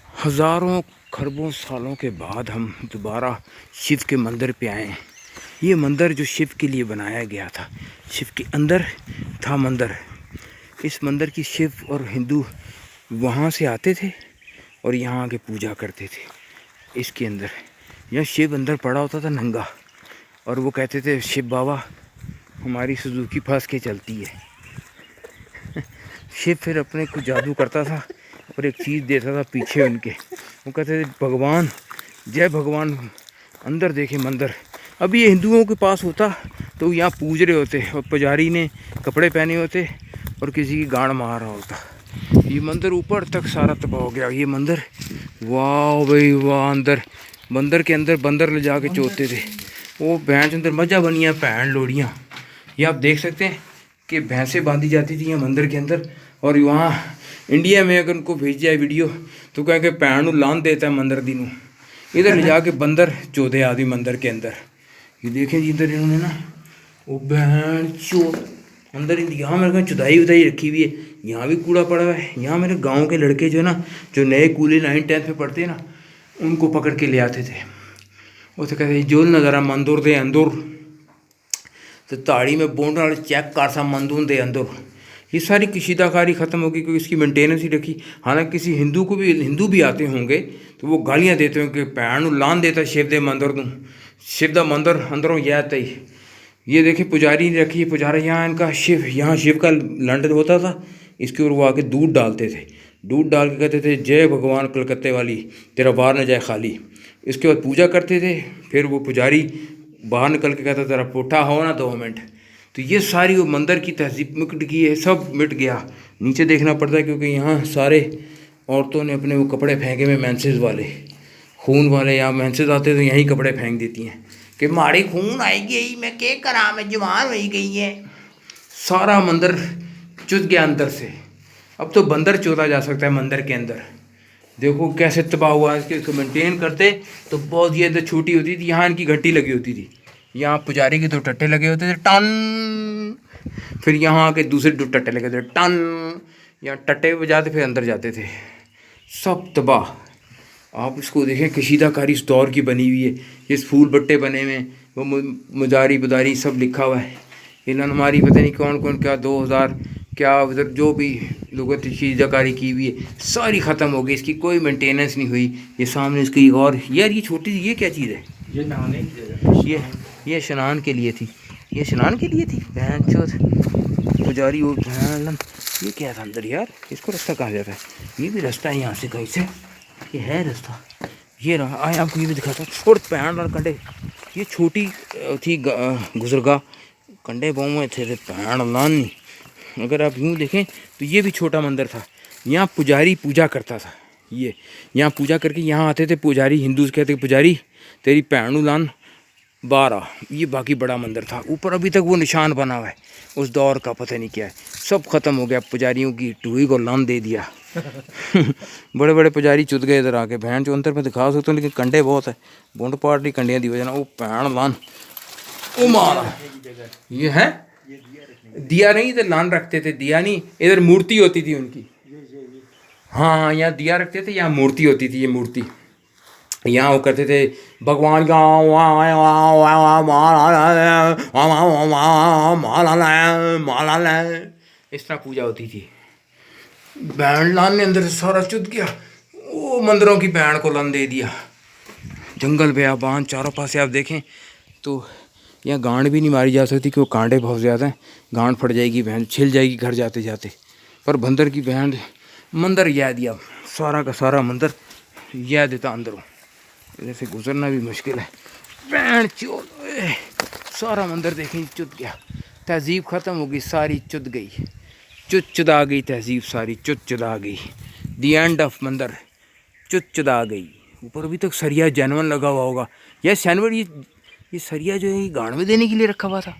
हज़ारों खरबों सालों के बाद हम दोबारा शिव के मंदिर पे आए हैं। ये मंदिर जो शिव के लिए बनाया गया था, शिव के अंदर था मंदिर। इस मंदिर की शिव और हिंदू वहाँ से आते थे और यहाँ आके पूजा करते थे। इसके अंदर यह शिव अंदर पड़ा होता था नंगा, और वो कहते थे शिव बाबा हमारी सुजुकी फंस के चलती है। शिव फिर अपने कुछ जादू करता था और एक चीज़ देता था पीछे उनके। वो कहते थे भगवान, जय भगवान, अंदर देखे मंदिर। अभी ये हिंदुओं के पास होता तो यहाँ पूज रहे होते और पुजारी ने कपड़े पहने होते और किसी की गांड मार रहा होता। ये मंदिर ऊपर तक सारा तबाह हो गया। ये मंदिर, वाह भाई वाह, अंदर मंदिर के अंदर बंदर ले जाके चोते थे। वो भैंस अंदर मजा बनी है, भैन लोड़ियाँ। ये आप देख सकते हैं कि भैंसें बांधी जाती थी यहाँ मंदिर के अंदर, और वहाँ इंडिया में अगर उनको भेज जाए वीडियो तो कहेंगे भैन लान देता है मंदिर दी नूं। इधर ले जाके बंदर चौदह आदमी मंदिर के अंदर। ये देखें जी, इधर इन्होंने ना वो बहन चो अंदर यहाँ मेरे को चुदाई उदाई रखी हुई है। यहाँ भी कूड़ा पड़ा हुआ है। यहाँ मेरे गांव के लड़के जो है ना, जो नए कूली 9th-10th में पढ़ते हैं ना, उनको पकड़ के ले आते थे। वो तो कहते जो नज़ारा मंदुर दे अंदर तो ताड़ी में बोंड वाले चेक कर सा मंदूर दे अंदर। ये सारी कशीदाकारी ख़त्म होगी क्योंकि इसकी मेंटेनेंस ही रखी। हालांकि किसी हिंदू भी आते होंगे तो वो गालियाँ देते होंगे कि भैन लान देता शिव दे मंदिर नूं, शिव दा मंदिर अंदरों यह तई। ये देखिए पुजारी ने रखी है, पुजारी यहाँ इनका शिव, यहाँ शिव का लंड होता था, इसके ऊपर वो आके दूध डालते थे। दूध डाल के कहते थे जय भगवान कलकत्ते वाली, तेरा बार न जाए खाली। इसके बाद पूजा करते थे। फिर वो पुजारी बाहर निकल के कहता तेरा पुट्ठा हो ना 2 मिनट। तो ये सारी वो मंदिर की तहजीब मिट गई है, सब मिट गया। नीचे देखना पड़ता है क्योंकि यहाँ सारे औरतों ने अपने वो कपड़े फेंके हुए, मेंसेस वाले, खून वाले। यहाँ मेंसेस आते तो यहीं कपड़े फेंक देती हैं कि माड़ी खून आई गई, मैं क्या करा, मैं जवान हो गई है। सारा मंदिर चुत गया अंदर से। अब तो बंदर चोता जा सकता है मंदिर के अंदर। देखो कैसे तबाह हुआ है। इसको मेंटेन करते तो बहुत ये इधर छोटी होती थी, यहाँ इनकी घंटी लगी होती थी, यहाँ पुजारी के 2 टट्टे लगे होते थे टन, फिर यहाँ आके दूसरे 2 टट्टे लगे थे टन, यहाँ टट्टे बजाते फिर अंदर जाते थे। सब तबाह। आप इसको देखें, कशीदाकारी इस दौर की बनी हुई है। ये फूल बट्टे बने हुए, वो मुजारी बुदारी सब लिखा हुआ है। इन्होंने हमारी पता नहीं कौन कौन क्या 2000 क्या उधर जो भी लोगों की कशीदाकारी की हुई है सारी ख़त्म हो गई। इसकी कोई मेंटेनेंस नहीं हुई। ये सामने इसकी और यार ये छोटी सी ये क्या चीज़ है? ये नहाने की जगह, ये स्नान के लिए थी, ये स्नान के लिए थी। बहन चौथ पुजारी और बहन, ये क्या था अंदर यार? इसको रास्ता कहाँ जाता है? ये भी रास्ता है यहाँ से कहीं से, ये है रास्ता। ये रहा, आए आपको ये भी दिखाता हूँ। और पैन और कंडे, ये छोटी थी गुजरगा, कंडे पाँव में थे पैन लानी। अगर आप यूँ देखें तो ये भी छोटा मंदिर था। यहाँ पुजारी पूजा करता था। ये यहाँ पूजा करके यहाँ आते थे पुजारी। हिंदूज कहते पुजारी तेरी पैणु लान 12। ये बाकी बड़ा मंदिर था। ऊपर अभी तक वो निशान बना हुआ है उस दौर का, पता नहीं क्या है। सब ख़त्म हो गया, पुजारियों की टूई को लान दे दिया। बड़े बड़े पुजारी चुत गए इधर आके। भैन जो अंदर में दिखा सकता हूँ लेकिन कंडे बहुत है। बूंद पार्टी कंडियाँ दी वजह ना वो पैण लान ओ मारा। ये है दिया नहीं, इधर लान रखते थे। दिया नहीं, इधर मूर्ति होती थी उनकी। हाँ, यहाँ दिया रखते थे, यहाँ मूर्ति होती थी। ये मूर्ति यहाँ वो करते थे भगवान का इस तरह पूजा होती थी। बैंड लान ने अंदर सारा चुद गया। वो मंदिरों की बैंड को लन दे दिया। जंगल बेआबान चारों पास से आप देखें तो यहाँ गांड भी नहीं मारी जा सकती कि वो कांटे बहुत ज़्यादा हैं। गांड फट जाएगी, बहन छिल जाएगी घर जाते जाते। पर बंदर की बहन मंदिर याद दिया, सारा का सारा मंदिर याद देता अंदरों। इधर से गुजरना भी मुश्किल है। बहन चो सारा मंदिर देखें चुत गया। तहजीब ख़त्म हो गई, सारी चुत गई, चुदा गई तहजीब, सारी चुदा गई। दी एंड ऑफ मंदिर, चुदा गई। ऊपर अभी तक सरिया जानवर लगा हुआ होगा। यह जानवर ये सरिया जो है ये गांड में देने के लिए रखा हुआ था।